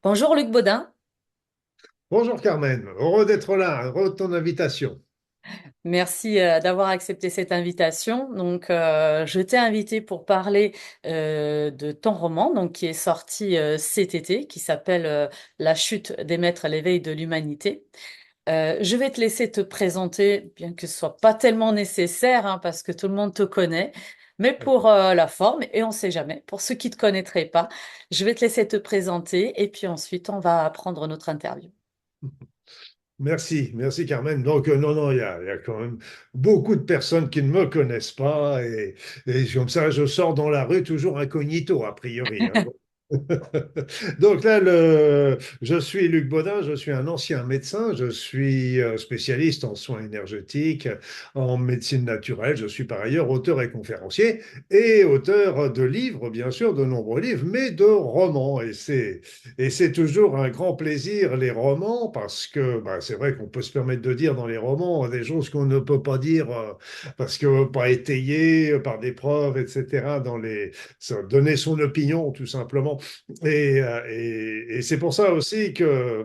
Bonjour Luc Baudin, Bonjour Carmen, heureux d'être là, heureux de ton invitation. merci d'avoir accepté cette invitation. Je t'ai invité pour parler de ton roman, qui est sorti cet été, qui s'appelle La chute des maîtres à l'éveil de l'humanité. Je vais te laisser te présenter, bien que ce soit pas tellement nécessaire, hein, parce que tout le monde te connaît, mais pour la forme, et on ne sait jamais, pour ceux qui ne te connaîtraient pas, je vais te laisser te présenter, et puis ensuite on va prendre notre interview. Merci Carmen. Donc non, non, il y a quand même beaucoup de personnes qui ne me connaissent pas et comme ça, je sors dans la rue toujours incognito, a priori, hein. Donc là, je suis Luc Baudin, je suis un ancien médecin, je suis spécialiste en soins énergétiques, en médecine naturelle, je suis par ailleurs auteur et conférencier et auteur de livres, bien sûr, de nombreux livres, mais de romans. Et c'est toujours un grand plaisir, les romans, parce que bah, c'est vrai qu'on peut se permettre de dire dans les romans des choses qu'on ne peut pas dire parce que pas étayées par des preuves, etc., donner son opinion, tout simplement. Et c'est pour ça aussi que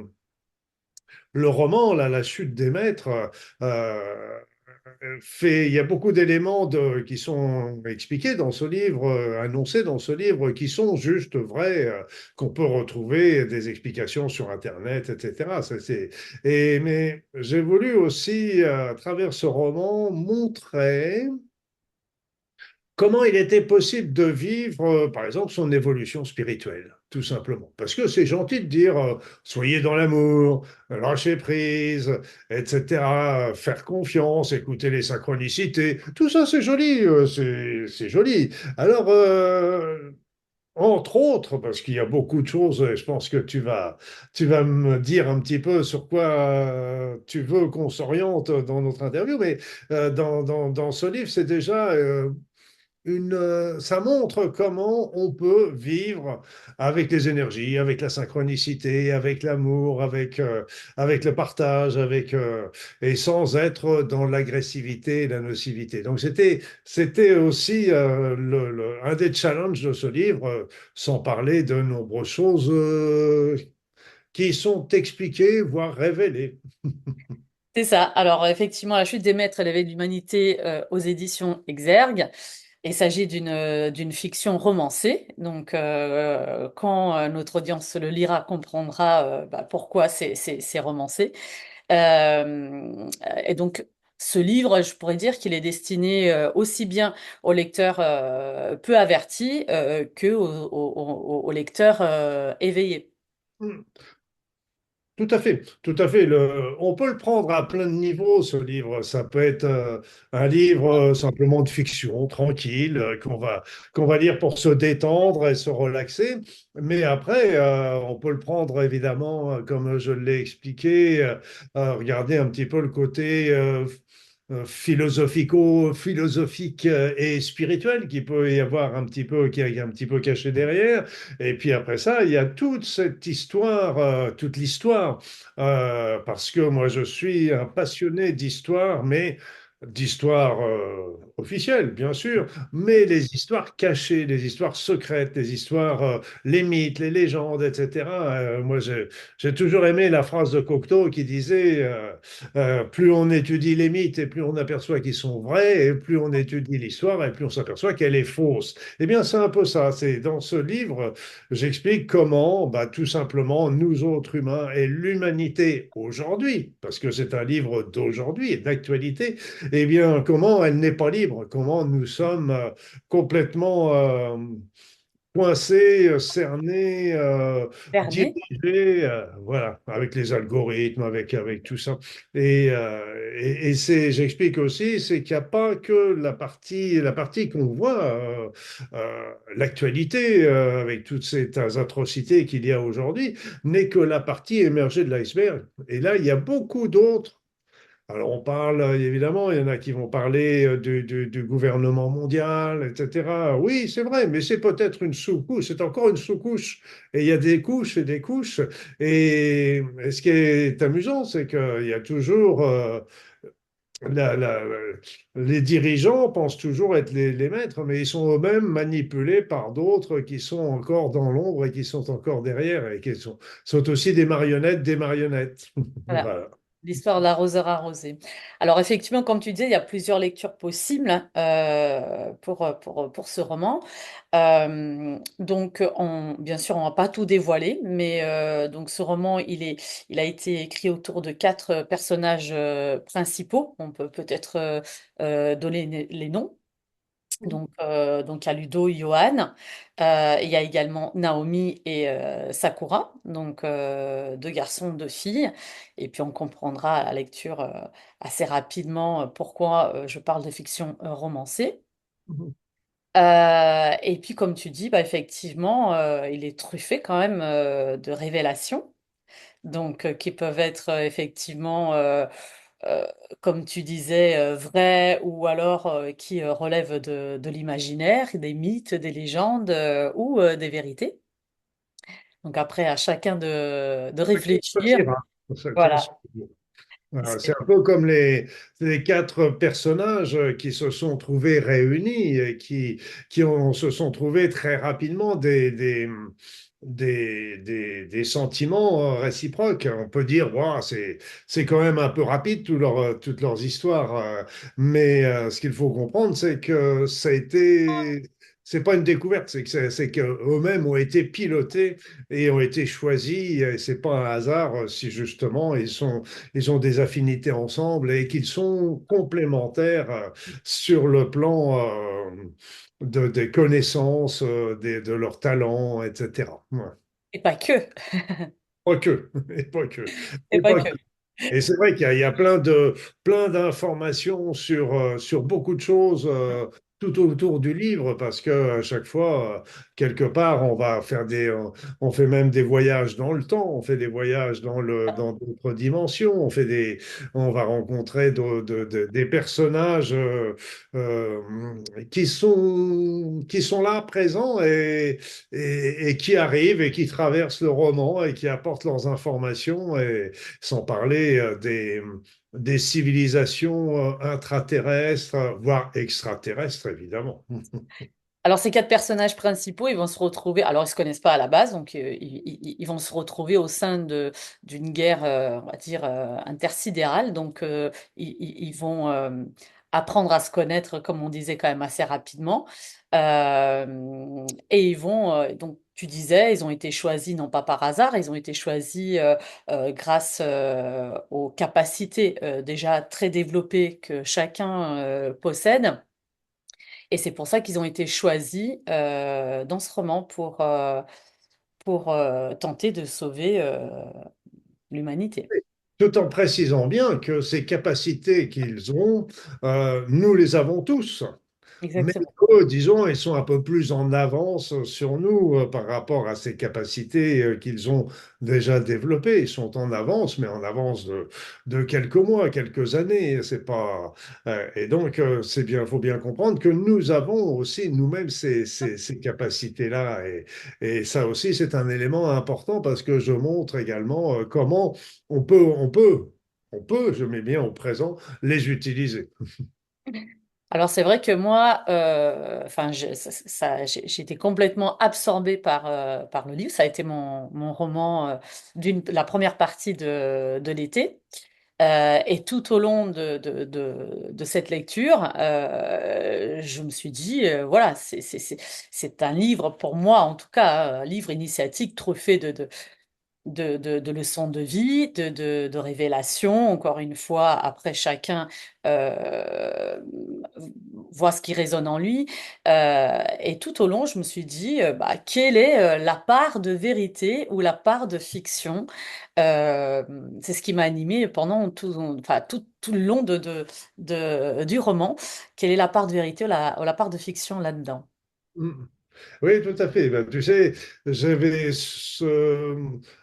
le roman, là, La chute des maîtres, euh, il y a beaucoup d'éléments qui sont expliqués dans ce livre, annoncés dans ce livre, qui sont juste vrais, qu'on peut retrouver des explications sur Internet, etc. Mais j'ai voulu aussi, à travers ce roman, montrer comment il était possible de vivre, par exemple, son évolution spirituelle, tout simplement. Parce que c'est gentil de dire, soyez dans l'amour, lâchez prise, etc., faire confiance, écouter les synchronicités. Tout ça, c'est joli, c'est joli. Alors, entre autres, parce qu'il y a beaucoup de choses, et je pense que tu vas me dire un petit peu sur quoi tu veux qu'on s'oriente dans notre interview, mais dans ce livre, c'est déjà ça montre comment on peut vivre avec les énergies, avec la synchronicité, avec l'amour, avec le partage, et sans être dans l'agressivité et la nocivité. Donc c'était aussi un des challenges de ce livre, sans parler de nombreuses choses qui sont expliquées, voire révélées. C'est ça. Alors, effectivement, La chute des maîtres et l'éveil de l'humanité aux éditions Exergue. Il s'agit d'une fiction romancée. Quand notre audience le lira, comprendra pourquoi c'est romancé. Et donc, ce livre, je pourrais dire qu'il est destiné aussi bien aux lecteurs peu avertis que aux lecteurs éveillés. Tout à fait, tout à fait. On peut le prendre à plein de niveaux, ce livre. Ça peut être un livre simplement de fiction, tranquille, qu'on va lire pour se détendre et se relaxer. Mais après, on peut le prendre évidemment, comme je l'ai expliqué, regarder un petit peu le côté philosophique et spirituel qui peut y avoir un petit peu, qui est un petit peu caché derrière. Et puis après ça, il y a toute cette histoire, toute l'histoire, parce que moi je suis un passionné d'histoire, mais d'histoire officielle, bien sûr, mais les histoires cachées, les histoires secrètes, les histoires, les mythes, les légendes, etc. Moi, j'ai toujours aimé la phrase de Cocteau qui disait plus on étudie les mythes et plus on aperçoit qu'ils sont vrais, et plus on étudie l'histoire et plus on s'aperçoit qu'elle est fausse. Eh bien, c'est un peu ça. C'est dans ce livre, j'explique comment, bah, tout simplement, nous autres humains et l'humanité aujourd'hui, parce que c'est un livre d'aujourd'hui et d'actualité, eh bien, comment elle n'est pas libre, comment nous sommes complètement coincés, cernés, Fermé. dirigés, voilà, avec les algorithmes, avec tout ça. J'explique aussi, c'est qu'il n'y a pas que la partie qu'on voit, l'actualité, avec toutes ces atrocités qu'il y a aujourd'hui, n'est que la partie émergée de l'iceberg. Et là, il y a beaucoup d'autres. Alors on parle, évidemment, il y en a qui vont parler du gouvernement mondial, etc. Oui, c'est vrai, mais c'est peut-être une sous-couche, c'est encore une sous-couche. Et il y a des couches et des couches. Et ce qui est amusant, c'est qu'il y a toujours les dirigeants pensent toujours être les maîtres, mais ils sont eux-mêmes manipulés par d'autres qui sont encore dans l'ombre et qui sont encore derrière et qui sont aussi des marionnettes des marionnettes. Voilà. Voilà. L'histoire de l'arroseur arrosé. Alors effectivement, comme tu disais, il y a plusieurs lectures possibles pour ce roman. Donc, bien sûr, on va pas tout dévoiler, mais donc ce roman, il a été écrit autour de quatre personnages principaux. On peut peut-être donner les noms. Donc il y a Ludo, Johan, il y a également Naomi et Sakura, donc deux garçons, deux filles. Et puis on comprendra à la lecture assez rapidement pourquoi je parle de fiction romancée. Et puis comme tu dis, bah, effectivement, il est truffé quand même de révélations, donc qui peuvent être effectivement euh, comme tu disais, vrais ou alors qui relèvent de l'imaginaire, des mythes, des légendes ou des vérités. Donc après, à chacun de Chacun réfléchir. choisira. Chacun Voilà. choisira. Voilà, c'est un peu comme les quatre personnages qui se sont trouvés réunis et qui se sont trouvés très rapidement des sentiments réciproques. On peut dire, wow, c'est quand même un peu rapide toutes leurs histoires. Mais ce qu'il faut comprendre, c'est que ça a été. C'est pas une découverte, c'est qu'eux-mêmes ont été pilotés et ont été choisis. Et c'est pas un hasard si justement ils ont des affinités ensemble et qu'ils sont complémentaires sur le plan des connaissances, de leurs talents, etc. Ouais. Et pas que. Pas que, et pas que, Et et pas pas que. que. Et c'est vrai il y a plein d'informations sur beaucoup de choses tout autour du livre, parce que à chaque fois, quelque part, on fait même des voyages dans le temps, on fait des voyages dans d'autres dimensions, on va rencontrer des personnages euh, qui sont là, présents et qui arrivent et qui traversent le roman et qui apportent leurs informations. Et sans parler des civilisations intraterrestres, voire extraterrestres, évidemment. Alors, ces quatre personnages principaux, ils vont se retrouver. Alors, ils se connaissent pas à la base, donc ils vont se retrouver au sein d'une guerre, on va dire, intersidérale. Donc, ils vont apprendre à se connaître, comme on disait, quand même assez rapidement. Et ils vont, donc, tu disais, ils ont été choisis non pas par hasard, ils ont été choisis grâce aux capacités déjà très développées que chacun possède. Et c'est pour ça qu'ils ont été choisis dans ce roman pour tenter de sauver l'humanité. Tout en précisant bien que ces capacités qu'ils ont, nous les avons tous. Mais Exactement. eux, disons, ils sont un peu plus en avance sur nous par rapport à ces capacités qu'ils ont déjà développées. Ils sont en avance, mais en avance de quelques mois, quelques années. C'est pas, et donc, c'est bien, faut bien comprendre que nous avons aussi nous-mêmes ces capacités-là. Et ça aussi, c'est un élément important parce que je montre également comment on peut, on peut, on peut, je mets bien au présent, les utiliser. Alors c'est vrai que moi, enfin, j'ai été complètement absorbée par le livre. Ça a été mon roman la première partie de l'été. Et tout au long de cette lecture, je me suis dit, voilà, c'est un livre, pour moi en tout cas, un livre initiatique truffé de leçons de vie, de révélations. Encore une fois, après chacun euh, voit ce qui résonne en lui. Et tout au long, je me suis dit, bah, quelle est la part de vérité ou la part de fiction? Euh, c'est ce qui m'a animé pendant enfin, tout le long du roman. Quelle est la part de vérité ou la part de fiction là-dedans? Oui, tout à fait. Ben, tu sais,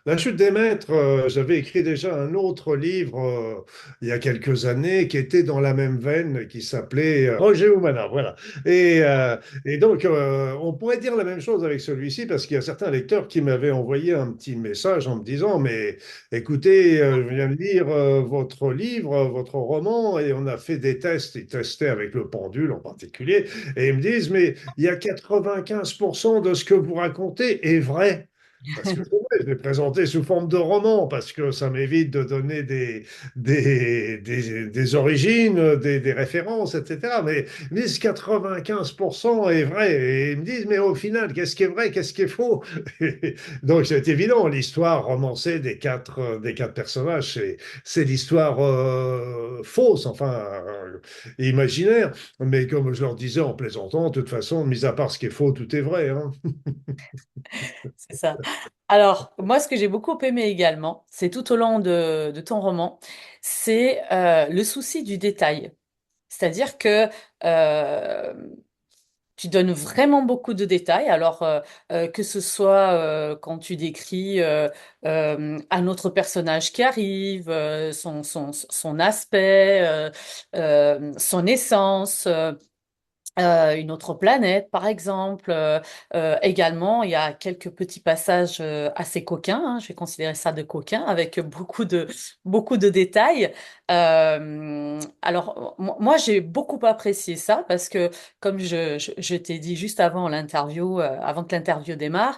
La chute des maîtres, j'avais écrit déjà un autre livre il y a quelques années qui était dans la même veine, qui s'appelait Roger Humana. Voilà. Et, euh, et donc, on pourrait dire la même chose avec celui-ci parce qu'il y a certains lecteurs qui m'avaient envoyé un petit message en me disant, mais écoutez, je viens de lire votre livre, votre roman, et on a fait des tests. Ils testaient avec le pendule en particulier. Et ils me disent, mais il y a 95% de ce que vous racontez est vrai. Parce que c'est vrai, je l'ai présenté sous forme de roman, parce que ça m'évite de donner des origines, des références, etc. Mais ils me disent 95% est vrai. Et ils me disent, mais au final, qu'est-ce qui est vrai, qu'est-ce qui est faux? Donc c'est évident, l'histoire romancée des quatre personnages, c'est l'histoire fausse, enfin imaginaire. Mais comme je leur disais en plaisantant, de toute façon, mis à part ce qui est faux, tout est vrai, hein. C'est ça. Alors, moi, ce que j'ai beaucoup aimé également, c'est tout au long de ton roman, c'est le souci du détail. C'est-à-dire que euh, tu donnes vraiment beaucoup de détails. Alors, que ce soit quand tu décris un autre personnage qui arrive, son aspect, son essence. Une autre planète, par exemple. Également, il y a quelques petits passages assez coquins, hein, je vais considérer ça de coquins, avec beaucoup de détails. Alors, moi, j'ai beaucoup apprécié ça parce que, comme je t'ai dit juste avant l'interview, avant que l'interview démarre,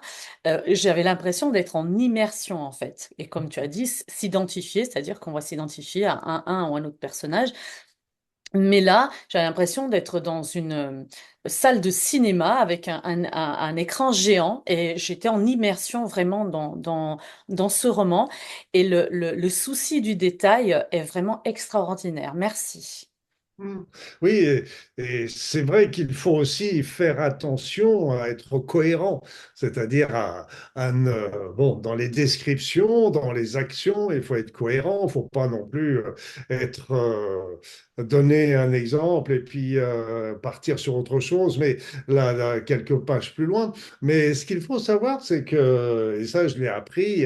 j'avais l'impression d'être en immersion, en fait. Et comme tu as dit, s'identifier, c'est-à-dire qu'on va s'identifier à un ou un autre personnage. Mais là, j'ai l'impression d'être dans une salle de cinéma avec un écran géant et j'étais en immersion vraiment dans ce roman. Et le souci du détail est vraiment extraordinaire. Merci. Mm. Oui, et c'est vrai qu'il faut aussi faire attention à être cohérent, c'est-à-dire bon, dans les descriptions, dans les actions, il faut être cohérent, il ne faut pas non plus donner un exemple et puis partir sur autre chose, mais là, quelques pages plus loin. Mais ce qu'il faut savoir, c'est que, et ça je l'ai appris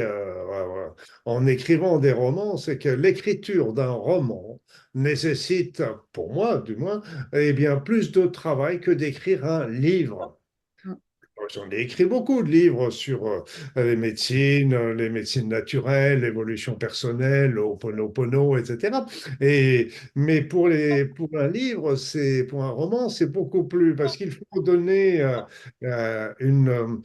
en écrivant des romans, c'est que l'écriture d'un roman nécessite, pour moi du moins, eh bien, plus de travail que d'écrire un livre. J'en ai écrit beaucoup de livres sur les médecines naturelles, l'évolution personnelle, le Ho'oponopono, etc. Mais pour un livre, pour un roman, c'est beaucoup plus, parce qu'il faut donner une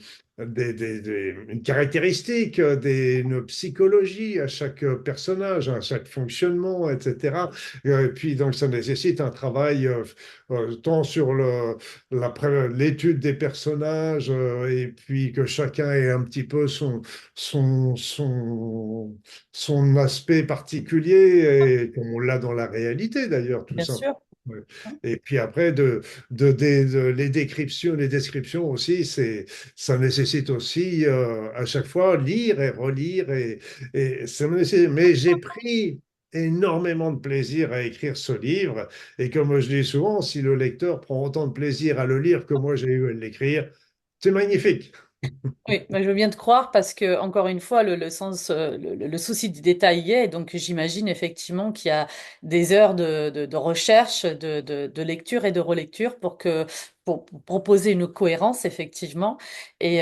caractéristique, une psychologie à chaque personnage, à chaque fonctionnement, etc. Et puis, donc, ça nécessite un travail tant sur l'étude des personnages et puis que chacun ait un petit peu son, son, son aspect particulier et comme on l'a dans la réalité d'ailleurs, tout Bien simplement. sûr. Ouais. Et puis après, les descriptions aussi, ça nécessite aussi à chaque fois lire et relire et mais j'ai pris énormément de plaisir à écrire ce livre et comme je dis souvent, si le lecteur prend autant de plaisir à le lire que moi j'ai eu à l'écrire, c'est magnifique. Oui, mais je veux bien te croire parce que, encore une fois, le sens, le souci du détail y est. Donc, j'imagine effectivement qu'il y a des heures de recherche, de lecture et de relecture pour proposer une cohérence, effectivement, et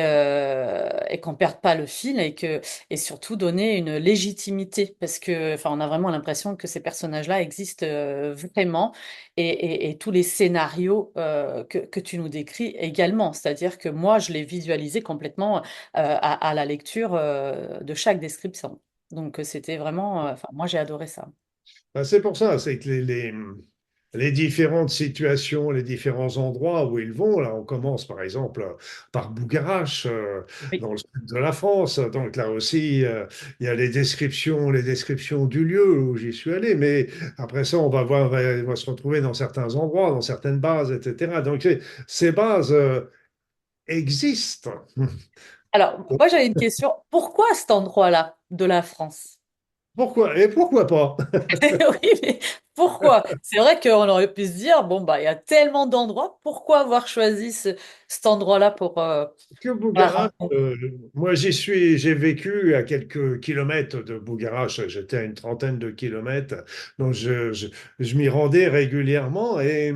qu'on perde pas le fil et surtout donner une légitimité parce que, enfin, on a vraiment l'impression que ces personnages-là existent vraiment et tous les scénarios que tu nous décris également. C'est-à-dire que moi, je l'ai visualisé complètement à la lecture de chaque description. Donc, c'était vraiment, enfin, moi, j'ai adoré ça. Ben, c'est pour ça, c'est que les différentes situations, les différents endroits où ils vont, là, on commence par exemple par Bougarache, Oui. dans le sud de la France. Donc là aussi, il y a les descriptions du lieu où j'y suis allé. Mais après ça, on va se retrouver dans certains endroits, dans certaines bases, etc. Donc ces bases existent. Alors, moi, j'avais une question. Pourquoi cet endroit-là de la France? Pourquoi? Et pourquoi pas? Oui, mais Pourquoi? C'est vrai qu'on aurait pu se dire, bon, bah, il y a tellement d'endroits, pourquoi avoir choisi cet endroit-là Que pour la Bougarache, rencontre? moi j'ai vécu à quelques kilomètres de Bougarache, j'étais à une trentaine de kilomètres, donc je m'y rendais régulièrement et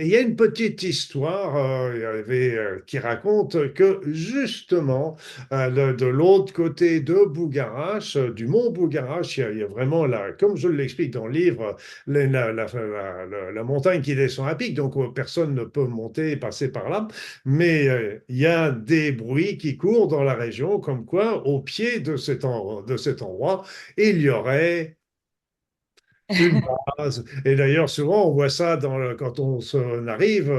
il y a une petite histoire il y avait, qui raconte que justement de l'autre côté de Bougarache, du mont Bougarache, il y a vraiment là, comme je l'explique dans le livre, la montagne qui descend à pic, donc personne ne peut monter et passer par là. Mais il y a des bruits qui courent dans la région, comme quoi, au pied de cet endroit, il y aurait une base. Et d'ailleurs, souvent, on voit ça quand on arrive,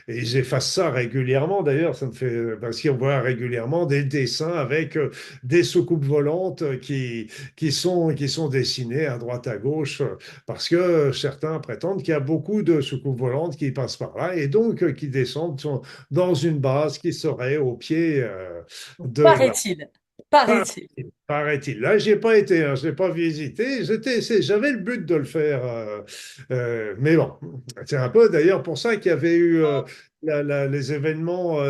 et j'efface ça régulièrement, d'ailleurs, ça me fait, parce qu'on voit régulièrement des dessins avec des soucoupes volantes qui sont dessinées à droite à gauche, parce que certains prétendent qu'il y a beaucoup de soucoupes volantes qui passent par là, et donc qui descendent dans une base qui serait au pied de la Paraît-il. Paraît-il. paraît-il. Là, j'ai pas été, hein, je l'ai pas visité. J'avais le but de le faire, mais bon, c'est un peu d'ailleurs pour ça qu'il y avait eu les événements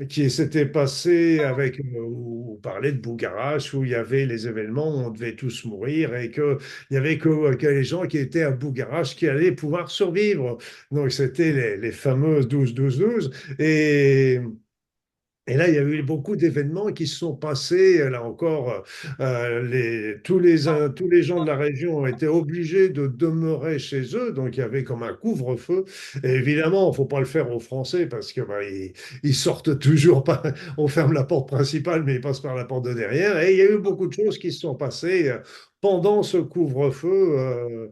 qui s'étaient passés avec, où on parlait de Bougarache, où il y avait les événements où on devait tous mourir et que il y avait que les gens qui étaient à Bougarache qui allaient pouvoir survivre. Donc c'était les fameuses 12-12-12 et là, il y a eu beaucoup d'événements qui se sont passés. Là encore, tous les gens de la région ont été obligés de demeurer chez eux. Donc, il y avait comme un couvre-feu. Et évidemment, il ne faut pas le faire aux Français parce que bah, ils sortent toujours pas. On ferme la porte principale, mais ils passent par la porte de derrière. Et il y a eu beaucoup de choses qui se sont passées pendant ce couvre-feu.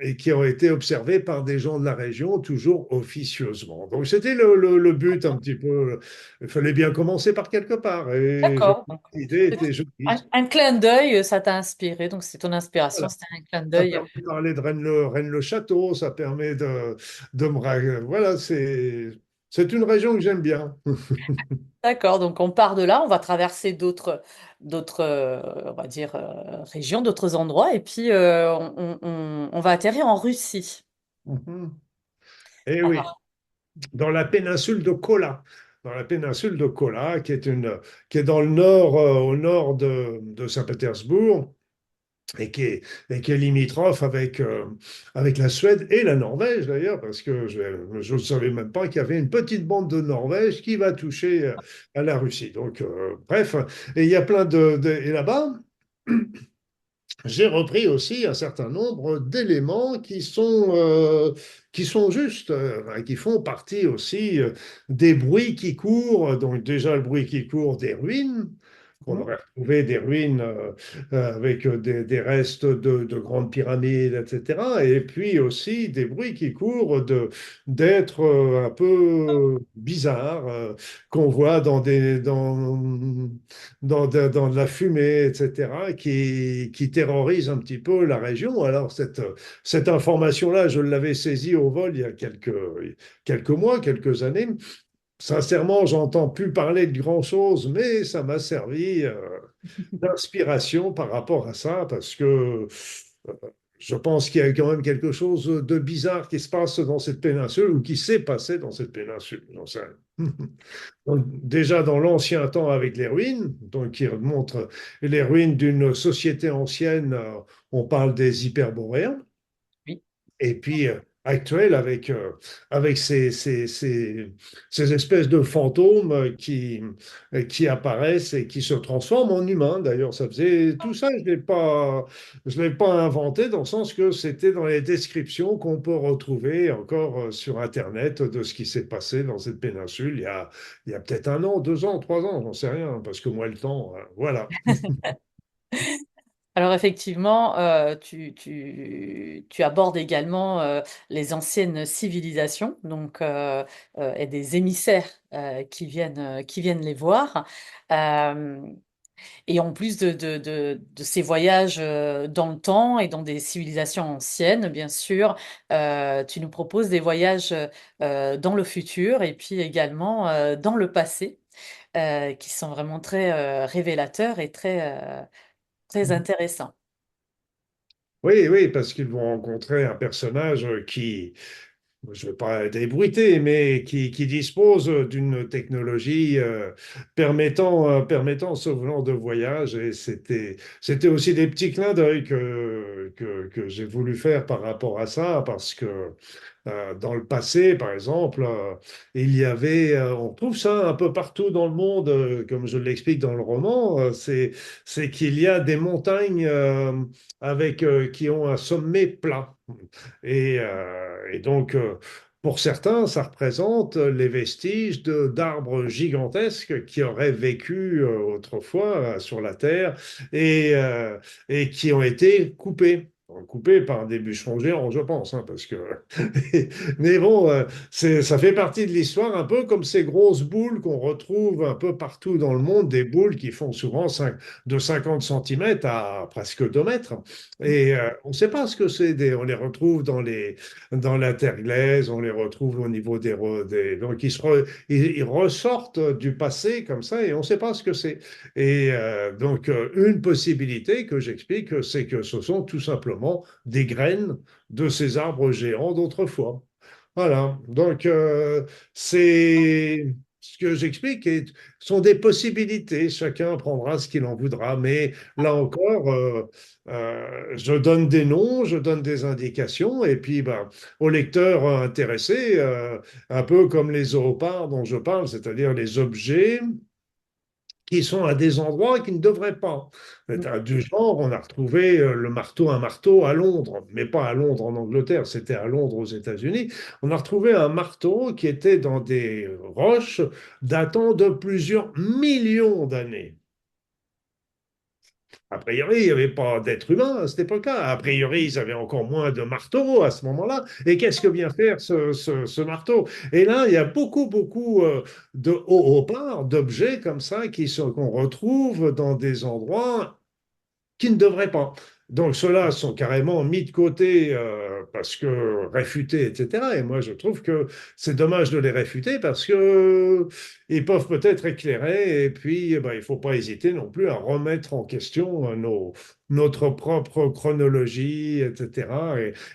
Et qui ont été observés par des gens de la région, toujours officieusement. Donc c'était le but un petit peu. Il fallait bien commencer par quelque part. Et D'accord. Donc, l'idée était jolie. un clin d'œil, ça t'a inspiré. Donc, c'est ton inspiration, Voilà. c'était un clin Ça d'œil. permet de parler de Rennes-le-Château, ça permet voilà, c'est une région que j'aime bien. D'accord. Donc, on part de là, on va traverser on va dire, régions, d'autres endroits, et puis on va atterrir en Russie. Mhm. Et oui, Alors, dans la péninsule de Kola. Dans la péninsule de Kola, qui est dans le nord, au nord de Saint-Pétersbourg. Et qui est limitrophe avec la Suède et la Norvège d'ailleurs, parce que je ne savais même pas qu'il y avait une petite bande de Norvège qui va toucher à la Russie. Donc, bref, et il y a et là-bas, j'ai repris aussi un certain nombre d'éléments qui sont justes, enfin, qui font partie aussi des bruits qui courent. Donc déjà le bruit qui court des ruines, qu'on mhm. aurait retrouvé des ruines avec des restes de grandes pyramides, etc. Et puis aussi des bruits qui courent d'êtres un peu bizarres qu'on voit dans de la fumée, etc., qui terrorise un petit peu la région. Alors, cette information-là, je l'avais saisie au vol il y a quelques mois, quelques années. Sincèrement, j'entends plus parler de grand-chose, mais ça m'a servi d'inspiration par rapport à ça, parce que euh, je pense qu'il y a quand même quelque chose de bizarre qui se passe dans cette péninsule ou qui s'est passé dans cette péninsule. J'en sais rien. Donc, déjà dans l'ancien temps avec les ruines, donc qui montrent les ruines d'une société ancienne, on parle des Hyperboréens. Oui. Et puis actuel avec ces espèces de fantômes qui apparaissent et qui se transforment en humains. D'ailleurs, ça faisait tout ça, je l'ai pas inventé dans le sens que c'était dans les descriptions qu'on peut retrouver encore sur Internet de ce qui s'est passé dans cette péninsule il y a peut-être un an, 2 ans, 3 ans, j'en sais rien, parce que moi le temps, voilà. Alors effectivement, tu abordes également les anciennes civilisations, donc et des émissaires qui viennent les voir. Euh, et en plus de ces voyages dans le temps et dans des civilisations anciennes, bien sûr, tu nous proposes des voyages dans le futur et puis également dans le passé, qui sont vraiment très révélateurs et très intéressants. Oui, oui, parce qu'ils vont rencontrer un personnage qui, je ne vais pas être ébruité, mais qui dispose d'une technologie permettant ce genre de voyage. Et c'était aussi des petits clins d'œil que j'ai voulu faire par rapport à ça, parce que dans le passé, par exemple, il y avait, on trouve ça un peu partout dans le monde, comme je l'explique dans le roman, c'est qu'il y a des montagnes qui ont un sommet plat. Et donc, pour certains, ça représente les vestiges d'arbres gigantesques qui auraient vécu autrefois sur la Terre et et qui ont été coupés. Coupés par des bûcherons géants, je pense, hein, parce que. Mais bon, ça fait partie de l'histoire, un peu comme ces grosses boules qu'on retrouve un peu partout dans le monde, des boules qui font souvent de 50 centimètres à presque 2 mètres. Et on ne sait pas ce que c'est. On les retrouve dans la terre glaise, on les retrouve au niveau donc ils ressortent du passé comme ça et on ne sait pas ce que c'est. Et donc, une possibilité que j'explique, c'est que ce sont tout simplement des graines de ces arbres géants d'autrefois. Voilà, donc c'est ce que j'explique et sont des possibilités. Chacun prendra ce qu'il en voudra, mais là encore, je donne des noms, je donne des indications, et puis ben, au lecteur intéressé, un peu comme les zoopards dont je parle, c'est-à-dire les objets qui sont à des endroits qui ne devraient pas. Du genre, on a retrouvé un marteau à Londres, mais pas à Londres en Angleterre, c'était à Londres aux États-Unis. On a retrouvé un marteau qui était dans des roches datant de plusieurs millions d'années. A priori, il n'y avait pas d'être humain à cette époque-là. A priori, ils avaient encore moins de marteaux à ce moment-là. Et qu'est-ce que vient faire ce marteau? Et là, il y a beaucoup de hauts d'objets comme ça qu'on retrouve dans des endroits qui ne devraient pas. Donc ceux-là sont carrément mis de côté parce que réfutés, etc. Et moi, je trouve que c'est dommage de les réfuter parce que ils peuvent peut-être éclairer. Et puis, eh ben, il ne faut pas hésiter non plus à remettre en question notre propre chronologie, etc.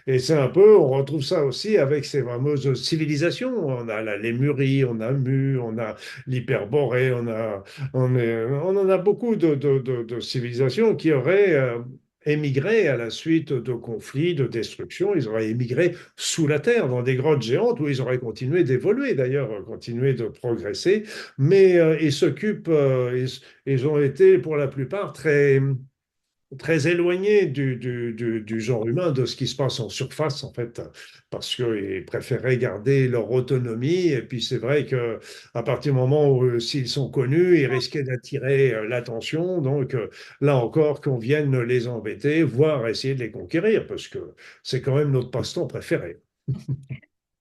Et c'est un peu, on retrouve ça aussi avec ces fameuses civilisations. On a la Lémurie, on a Mu, on a l'Hyperborée, on en a beaucoup de civilisations qui auraient émigré à la suite de conflits, de destruction. Ils auraient émigré sous la terre, dans des grottes géantes, où ils auraient continué d'évoluer, d'ailleurs, continué de progresser. Mais ils ont été pour la plupart très éloignés du genre humain, de ce qui se passe en surface, en fait, parce qu'ils préféraient garder leur autonomie. Et puis, c'est vrai que à partir du moment où, s'ils sont connus, ils risquaient d'attirer l'attention. Donc, là encore, qu'on vienne les embêter, voire essayer de les conquérir, parce que c'est quand même notre passe-temps préféré.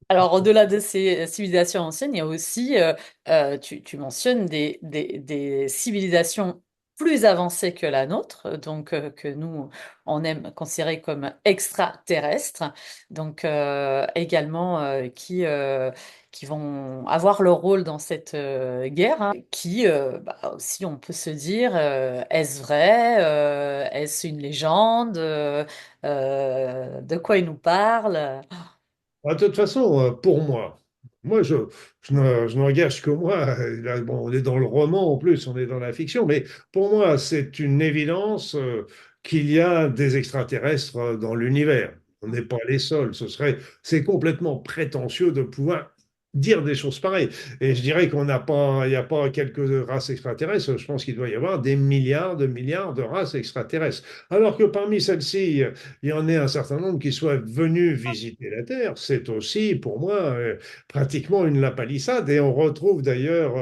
Alors, au-delà de ces civilisations anciennes, il y a aussi, tu mentionnes des civilisations plus avancées que la nôtre, donc que nous, on aime considérer comme extraterrestres, donc également qui vont avoir leur rôle dans cette guerre, hein, qui bah, aussi, on peut se dire, est-ce vrai, est-ce une légende, de quoi ils nous parlent? De toute façon, pour moi, je n'engage que moi. Là, bon, on est dans le roman en plus, on est dans la fiction, mais pour moi, c'est une évidence qu'il y a des extraterrestres dans l'univers. On n'est pas les seuls. C'est complètement prétentieux de pouvoir dire des choses pareilles. Et je dirais il n'y a pas quelques races extraterrestres. Je pense qu'il doit y avoir des milliards de races extraterrestres. Alors que parmi celles-ci, il y en ait un certain nombre qui soient venus visiter la Terre, c'est aussi pour moi pratiquement une lapalissade. Et on retrouve d'ailleurs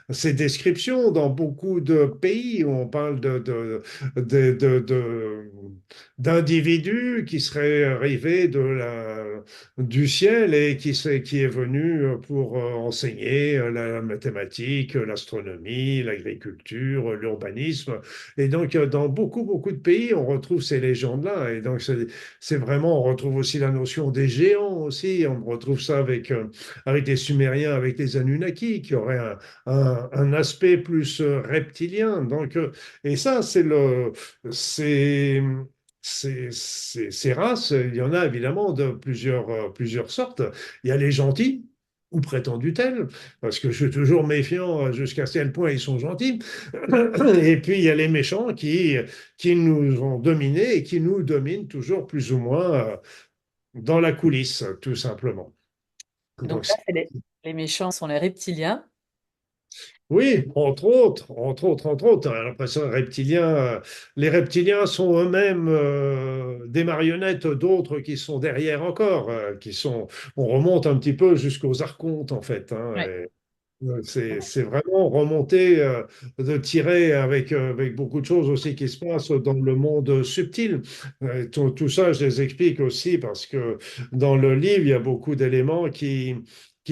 ces descriptions dans beaucoup de pays où on parle d'individus qui seraient arrivés du ciel et qui est venu pour enseigner la mathématique, l'astronomie, l'agriculture, l'urbanisme. Et donc, dans beaucoup de pays, on retrouve ces légendes-là. Et donc, c'est vraiment, on retrouve aussi la notion des géants aussi. On retrouve ça avec les Sumériens, avec les Anunnaki, qui auraient un aspect plus reptilien. Donc, et ça, c'est ces races, il y en a évidemment de plusieurs sortes. Il y a les gentils, ou prétendus tels, parce que je suis toujours méfiant jusqu'à quel point ils sont gentils. Et puis il y a les méchants qui nous ont dominés et qui nous dominent toujours plus ou moins dans la coulisse, tout simplement. Donc Donc, là, les méchants sont les reptiliens. oui, entre autres. On a l'impression que les reptiliens sont eux-mêmes des marionnettes d'autres qui sont derrière encore, on remonte un petit peu jusqu'aux archontes en fait, hein. Ouais. C'est vraiment remonter, de tirer avec beaucoup de choses aussi qui se passent dans le monde subtil. Tout ça, je les explique aussi parce que dans le livre, il y a beaucoup d'éléments qui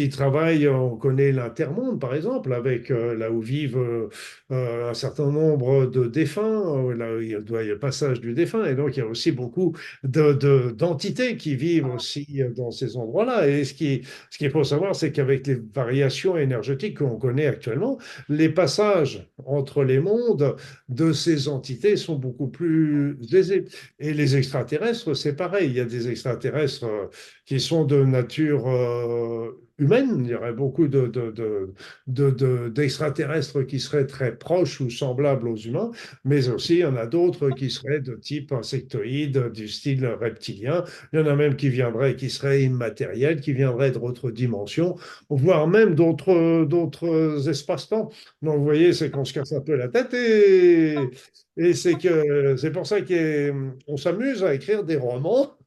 travaillent. On connaît l'intermonde, par exemple, avec là où vivent un certain nombre de défunts, là où il y a le passage du défunt. Et donc, il y a aussi beaucoup d'entités qui vivent aussi dans ces endroits-là. Et ce qu'il faut savoir, c'est qu'avec les variations énergétiques qu'on connaît actuellement, les passages entre les mondes de ces entités sont beaucoup plus aisés. Et les extraterrestres, c'est pareil. Il y a des extraterrestres qui sont de nature humaine. Il y aurait beaucoup d'extraterrestres qui seraient très proches ou semblables aux humains, mais aussi il y en a d'autres qui seraient de type insectoïde, du style reptilien. Il y en a même qui viendraient, qui seraient immatériels, qui viendraient d'autres dimensions, voire même d'autres espaces-temps. Donc, vous voyez, c'est qu'on se casse un peu la tête et c'est pour ça qu'on s'amuse à écrire des romans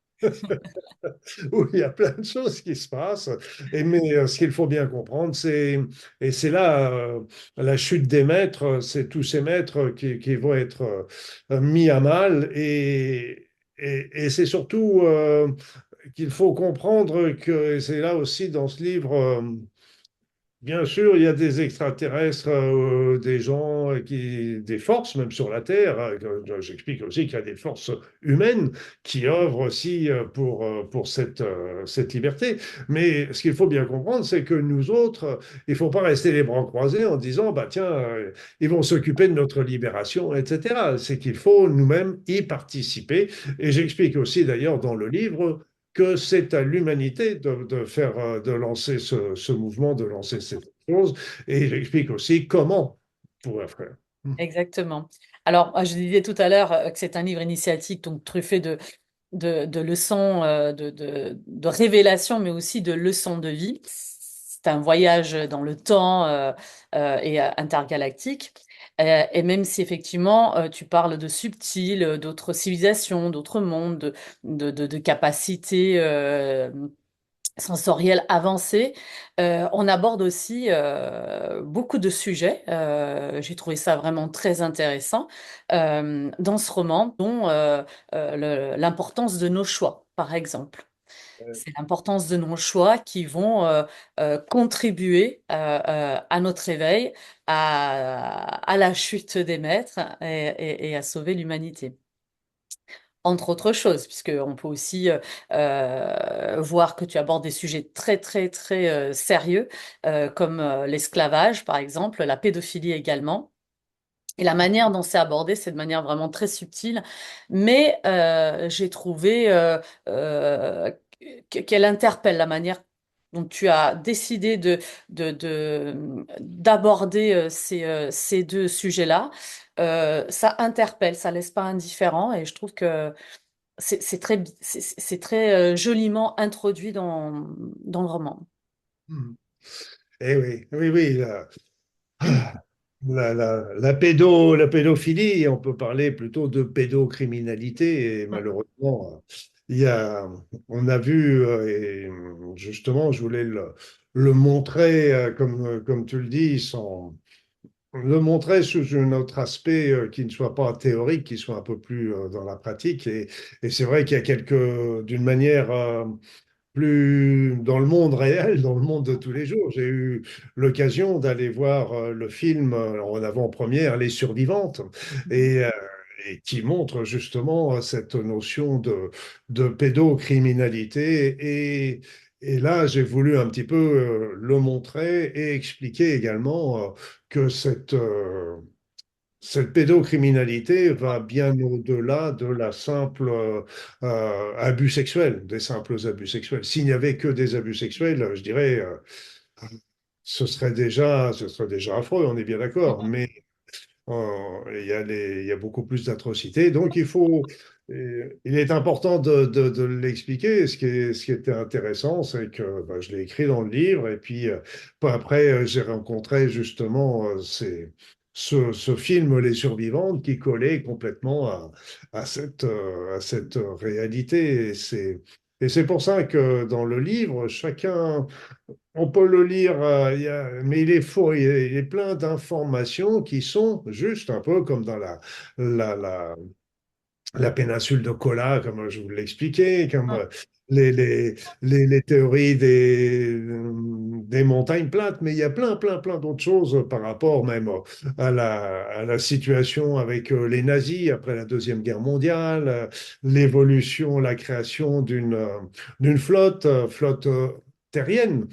où il y a plein de choses qui se passent. Mais ce qu'il faut bien comprendre, et c'est là la chute des maîtres, c'est tous ces maîtres qui vont être mis à mal. Et c'est surtout qu'il faut comprendre que c'est là aussi dans ce livre. Bien sûr, il y a des extraterrestres, des gens des forces même sur la Terre. J'explique aussi qu'il y a des forces humaines qui œuvrent aussi pour cette liberté. Mais ce qu'il faut bien comprendre, c'est que nous autres, il ne faut pas rester les bras croisés en disant, bah tiens, ils vont s'occuper de notre libération, etc. C'est qu'il faut nous-mêmes y participer. Et j'explique aussi d'ailleurs dans le livre que c'est à l'humanité de faire, de lancer ce mouvement, de lancer cette chose. Et j'explique aussi comment on pourrait faire. Exactement. Alors, je disais tout à l'heure que c'est un livre initiatique, donc truffé de leçons, de révélations, mais aussi de leçons de vie. C'est un voyage dans le temps et intergalactique. Et même si effectivement tu parles de subtil, d'autres civilisations, d'autres mondes, de capacités sensorielles avancées, on aborde aussi beaucoup de sujets. J'ai trouvé ça vraiment très intéressant dans ce roman, dont l'importance de nos choix, par exemple. C'est l'importance de nos choix qui vont contribuer à notre éveil, à la chute des maîtres et à sauver l'humanité. Entre autres choses, puisqu'on peut aussi voir que tu abordes des sujets très, très, très sérieux, comme l'esclavage, par exemple, la pédophilie également. Et la manière dont c'est abordé, c'est de manière vraiment très subtile, mais j'ai trouvé qu'elle interpelle la manière dont tu as décidé d'aborder ces deux sujets-là. Ça interpelle, ça laisse pas indifférent, et je trouve que c'est très joliment introduit dans le roman. Mhm. Eh oui, oui, oui. La pédophilie, on peut parler plutôt de pédocriminalité, et malheureusement, il y a, on a vu, et justement, je voulais le montrer, comme tu le dis, le montrer sous un autre aspect qui ne soit pas théorique, qui soit un peu plus dans la pratique. Et c'est vrai qu'il y a d'une manière plus dans le monde réel, dans le monde de tous les jours. J'ai eu l'occasion d'aller voir le film en avant-première, Les Survivantes, et, euh, et qui montre justement cette notion de pédocriminalité. Et là, j'ai voulu un petit peu le montrer et expliquer également que cette pédocriminalité va bien au-delà de la simple abus sexuel, des simples abus sexuels. S'il n'y avait que des abus sexuels, je dirais, ce serait déjà affreux, on est bien d'accord. Mais il y a beaucoup plus d'atrocités. Donc, il est important de l'expliquer. Ce qui était intéressant, c'est que bah, je l'ai écrit dans le livre. Et puis, après, j'ai rencontré justement ce film, Les Survivantes, qui collait complètement à cette réalité. Et c'est pour ça que dans le livre, chacun on peut le lire, mais il est faux, il est plein d'informations qui sont juste un peu comme dans la, la, la péninsule de Kola, comme je vous l'ai expliqué, comme les, les, les théories des montagnes plates, mais il y a plein d'autres choses par rapport même à la situation avec les nazis après la Deuxième Guerre mondiale, l'évolution, la création d'une flotte terrienne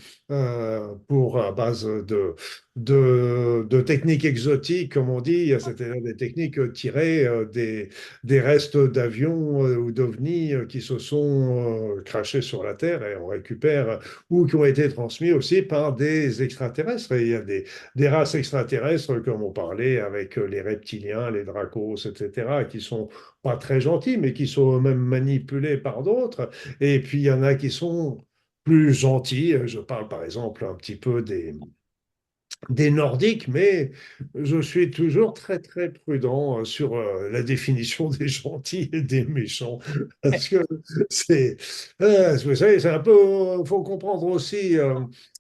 pour à base de techniques exotiques, comme on dit, c'est-à-dire des techniques tirées des restes d'avions ou d'ovnis qui se sont crashés sur la Terre et on récupère, ou qui ont été transmis aussi par des extraterrestres. Et il y a des races extraterrestres, comme on parlait, avec les reptiliens, les dracos, etc., qui sont pas très gentils, mais qui sont eux-mêmes manipulés par d'autres. Et puis, il y en a qui sont plus gentils. Je parle par exemple un petit peu des Nordiques, mais je suis toujours très prudent sur la définition des gentils et des méchants, parce que c'est, vous savez, c'est un peu, faut comprendre aussi,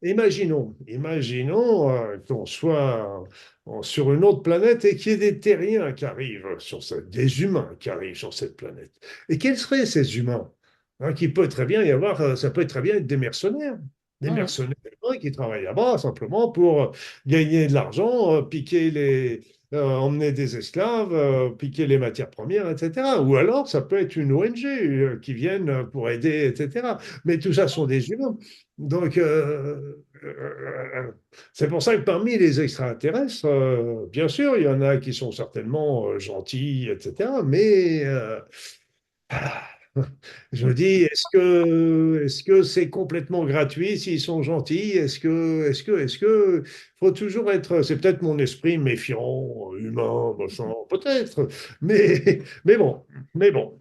imaginons qu'on soit sur une autre planète et qu'il y ait des terriens qui arrivent des humains qui arrivent sur cette planète. Et quels seraient ces humains? Hein, qui peut très bien y avoir, ça peut très bien être des Mhm. mercenaires qui travaillent là-bas simplement pour gagner de l'argent, emmener des esclaves, piquer les matières premières, etc. Ou alors, ça peut être une ONG qui vienne pour aider, etc. Mais tout ça sont des humains. Donc, c'est pour ça que parmi les extraterrestres, bien sûr, il y en a qui sont certainement gentils, etc. Mais je me dis, est-ce que c'est complètement gratuit s'ils sont gentils? Est-ce que, faut toujours être, c'est peut-être mon esprit méfiant, humain, machin, peut-être, mais bon,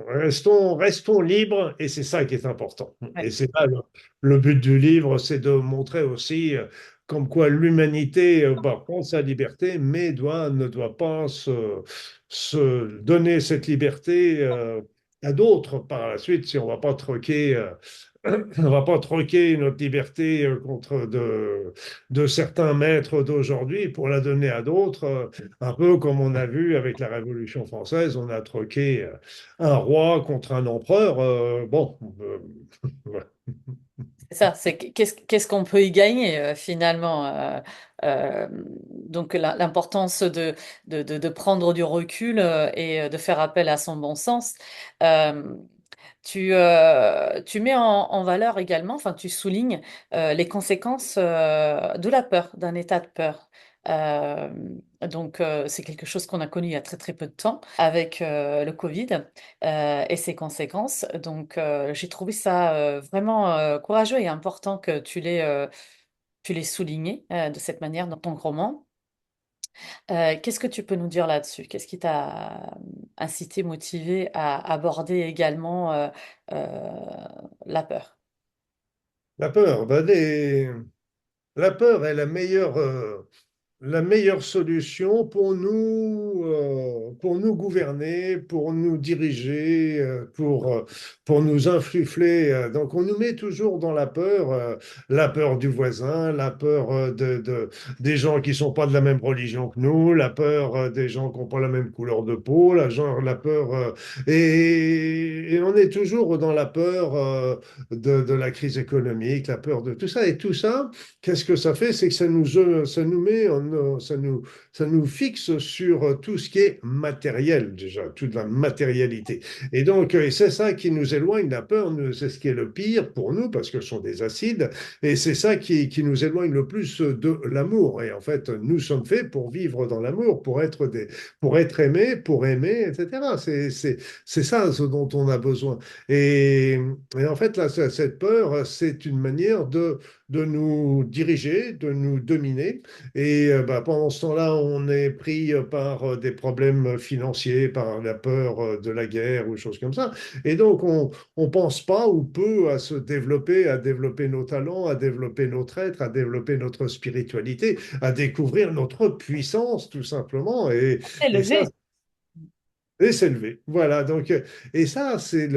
restons libres et c'est ça qui est important. Et Ouais. c'est là le but du livre, c'est de montrer aussi comme quoi l'humanité bah, prend sa liberté, mais ne doit pas se donner cette liberté. À d'autres par la suite si on va pas troquer on va pas troquer notre liberté contre de certains maîtres d'aujourd'hui pour la donner à d'autres, un peu comme on a vu avec la Révolution française, on a troqué un roi contre un empereur. Bon, ouais. C'est ça, c'est qu'est-ce qu'on peut y gagner finalement. Donc l'importance de prendre du recul et de faire appel à son bon sens. Euh, tu mets en valeur également, enfin tu soulignes les conséquences de la peur, d'un état de peur. Euh, c'est quelque chose qu'on a connu il y a très peu de temps avec le Covid et ses conséquences. J'ai trouvé ça vraiment courageux et important que tu l'aies souligné de cette manière dans ton roman. Qu'est-ce que tu peux nous dire là-dessus? Qu'est-ce qui t'a incité, motivé à aborder également euh, la peur? La peur, la peur est la meilleure solution pour nous gouverner, pour nous diriger, pour nous insuffler. Donc, on nous met toujours dans la peur du voisin, la peur des gens qui sont pas de la même religion que nous, la peur des gens qui n'ont pas la même couleur de peau, la peur. Et on est toujours dans la peur de la crise économique, la peur de tout ça. Et tout ça, qu'est-ce que ça fait? C'est que ça nous met, ça nous fixe sur tout ce qui est matériel, déjà, toute la matérialité. Et donc, et c'est ça qui nous éloigne, la peur, c'est ce qui est le pire pour nous, parce que ce sont des acides, et c'est ça qui nous éloigne le plus de l'amour. Et en fait, nous sommes faits pour vivre dans l'amour, pour être aimés, pour aimer, etc. C'est ça ce dont on a besoin. Et en fait, là, cette peur, c'est une manière de nous diriger, de nous dominer. Et bah, pendant ce temps-là, on est pris par des problèmes financiers, par la peur de la guerre ou des choses comme ça. Et donc, on pense pas ou peu à développer nos talents, à développer notre être, à développer notre spiritualité, à découvrir notre puissance, tout simplement. Et ça, Élevé. et s'élever. Voilà. Donc, et ça, c'est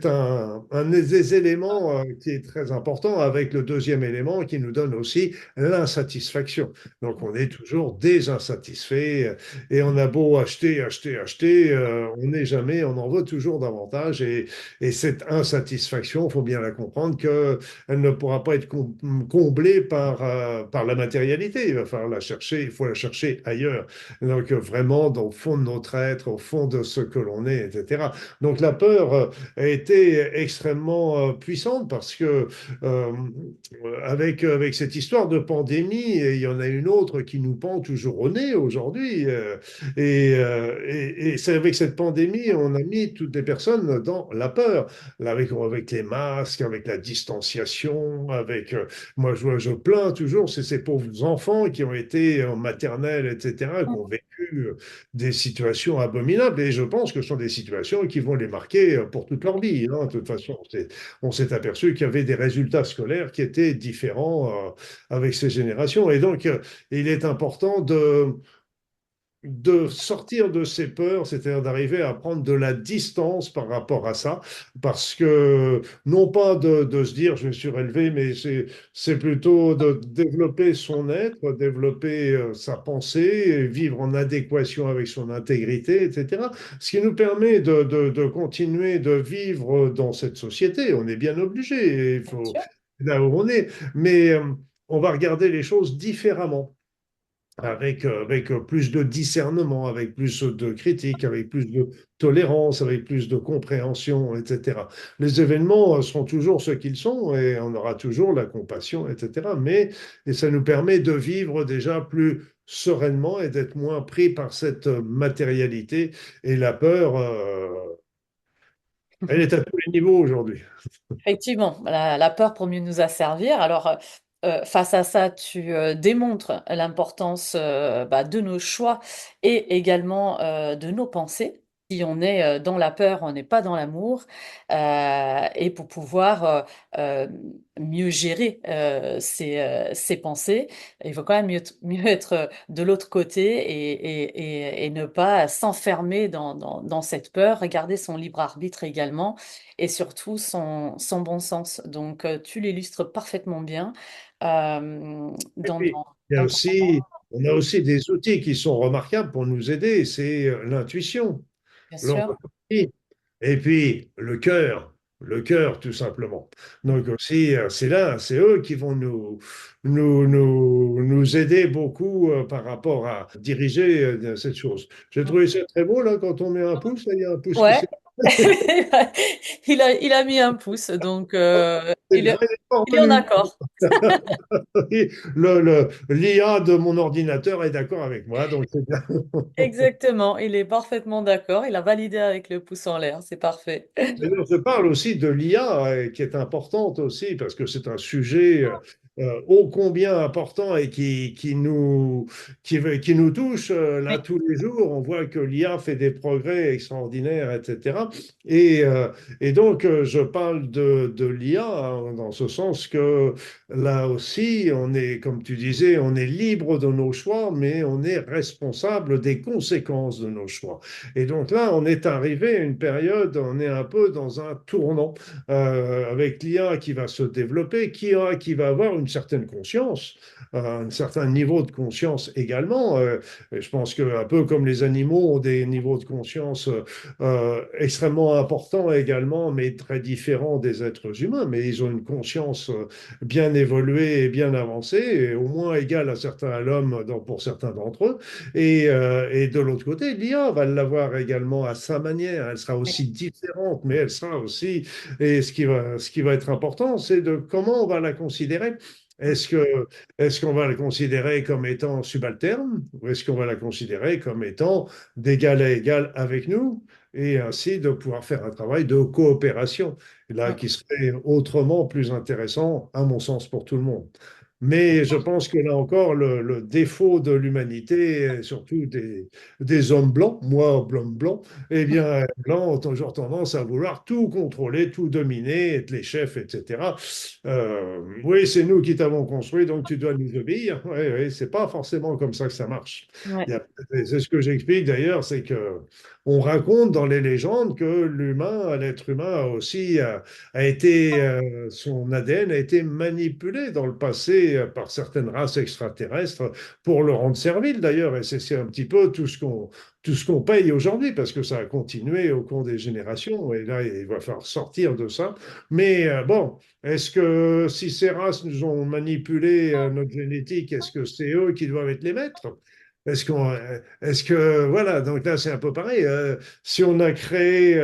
un des éléments qui est très important avec le deuxième élément qui nous donne aussi l'insatisfaction. Donc, on est toujours désinsatisfait et on a beau acheter, acheter, acheter, on n'est jamais, on en veut toujours davantage. Et cette insatisfaction, il faut bien la comprendre qu'elle ne pourra pas être comblée par la matérialité. Il va falloir la chercher, il faut la chercher ailleurs. Donc vraiment, au fond de notre être, au fond de ce que l'on est, etc. Donc la peur a été extrêmement puissante parce que euh, avec cette histoire de pandémie, et il y en a une autre qui nous pend toujours au nez aujourd'hui. Et c'est avec cette pandémie, on a mis toutes les personnes dans la peur, là, avec les masques, avec la distanciation, moi je plains toujours, c'est ces pauvres enfants qui ont été en maternelle, etc., qui ont vécu des situations abominables. Et je pense que ce sont des situations qui vont les marquer pour toute leur vie, hein. De toute façon, on s'est aperçu qu'il y avait des résultats scolaires qui étaient différents avec ces générations. Et donc, il est important de sortir de ces peurs, c'est-à-dire d'arriver à prendre de la distance par rapport à ça, parce que non pas de se dire je me suis relevé, mais c'est plutôt de développer son être, développer sa pensée, vivre en adéquation avec son intégrité, etc. Ce qui nous permet de continuer de vivre dans cette société. On est bien obligé, il Bien faut sûr. là où on est, mais on va regarder les choses différemment avec plus de discernement, avec plus de critique, avec plus de tolérance, avec plus de compréhension, etc. Les événements seront toujours ce qu'ils sont et on aura toujours la compassion, etc. Mais et ça nous permet de vivre déjà plus sereinement et d'être moins pris par cette matérialité. Et la peur, elle est à tous les niveaux aujourd'hui. Effectivement, la peur pour mieux nous asservir. Alors, face à ça, tu démontres l'importance bah, de nos choix et également de nos pensées. Si on est dans la peur, on n'est pas dans l'amour. Et pour pouvoir euh, mieux gérer ses pensées, il faut quand même mieux être de l'autre côté et ne pas s'enfermer dans cette peur, regarder son libre arbitre également et surtout son bon sens. Donc, tu l'illustres parfaitement bien Et dans, puis, il y a dans ton aussi, on a aussi des outils qui sont remarquables pour nous aider, c'est l'intuition, bien sûr. l'empathie, et puis le cœur tout simplement. Donc aussi, c'est là, c'est eux qui vont nous aider beaucoup par rapport à diriger cette chose. J'ai trouvé ça très beau là quand on met un pouce, là, il y a un pouce qui Ouais, s'est... il a mis un pouce, donc C'est bien, il est pas il est en revenu. accord. L'IA de mon ordinateur est d'accord avec moi, donc c'est bien. Exactement, il est parfaitement d'accord. Il a validé avec le pouce en l'air, c'est parfait. D'ailleurs, je parle aussi de l'IA, qui est importante aussi, parce que c'est un sujet ô combien important et qui nous touche là Oui, tous les jours. On voit que l'IA fait des progrès extraordinaires, etc. Et donc, je parle de l'IA hein, dans ce sens que là aussi, on est, comme tu disais, on est libre de nos choix, mais on est responsable des conséquences de nos choix. Et donc là, on est arrivé à une période, on est un peu dans un tournant avec l'IA qui va se développer, qui va avoir une certaine conscience, un certain niveau de conscience également. Et je pense que un peu comme les animaux ont des niveaux de conscience extrêmement importants également, mais très différents des êtres humains, mais ils ont une conscience bien évoluée et bien avancée, et au moins égale à certains à l'homme pour certains d'entre eux. Et de l'autre côté, l'IA va l'avoir également à sa manière. Elle sera aussi différente, mais elle sera aussi. Et ce qui va être important, c'est de comment on va la considérer. Est-ce que, est-ce qu'on va la considérer comme étant subalterne ou est-ce qu'on va la considérer comme étant d'égal à égal avec nous et ainsi de pouvoir faire un travail de coopération, là, qui serait autrement plus intéressant, à mon sens, pour tout le monde. Mais je pense que là encore, le défaut de l'humanité, et surtout des hommes blancs, moi, homme blanc, eh bien, les blancs ont toujours tendance à vouloir tout contrôler, tout dominer, être les chefs, etc. Oui, c'est nous qui t'avons construit, donc tu dois nous obéir. Oui, oui, c'est pas forcément comme ça que ça marche. Ouais. C'est ce que j'explique d'ailleurs, c'est que on raconte dans les légendes que l'humain, l'être humain a été, son ADN a été manipulé dans le passé par certaines races extraterrestres pour le rendre servile d'ailleurs. Et c'est un petit peu tout ce qu'on paye aujourd'hui parce que ça a continué au cours des générations. Et là, il va falloir sortir de ça. Mais bon, est-ce que si ces races nous ont manipulé notre génétique, est-ce que c'est eux qui doivent être les maîtres? Est-ce que, voilà, donc là c'est un peu pareil. Si on a créé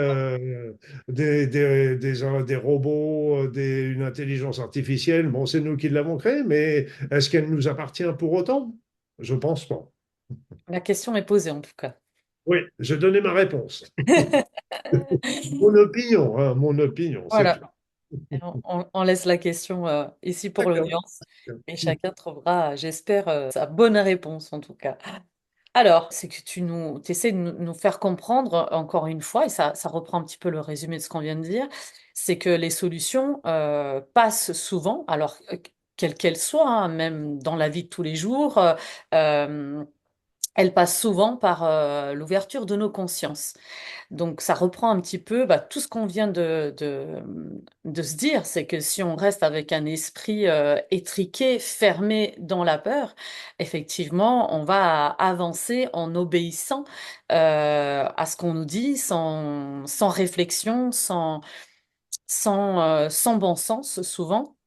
des robots, une intelligence artificielle, bon, c'est nous qui l'avons créée, mais est-ce qu'elle nous appartient pour autant? Je pense pas. La question est posée en tout cas. Oui, j'ai donné ma réponse. Mon opinion, c'est Voilà. tout. Et on laisse la question ici pour D'accord. l'audience et chacun trouvera, j'espère, sa bonne réponse en tout cas. Alors, c'est que tu essaies de nous faire comprendre encore une fois, et ça reprend un petit peu le résumé de ce qu'on vient de dire, c'est que les solutions passent souvent, alors quelles qu'elles soient, hein, même dans la vie de tous les jours, euh, elles passent souvent par l'ouverture de nos consciences. Donc, ça reprend un petit peu bah, tout ce qu'on vient de se dire, c'est que si on reste avec un esprit étriqué, fermé dans la peur, effectivement, on va avancer en obéissant à ce qu'on nous dit, sans réflexion, sans bon sens souvent.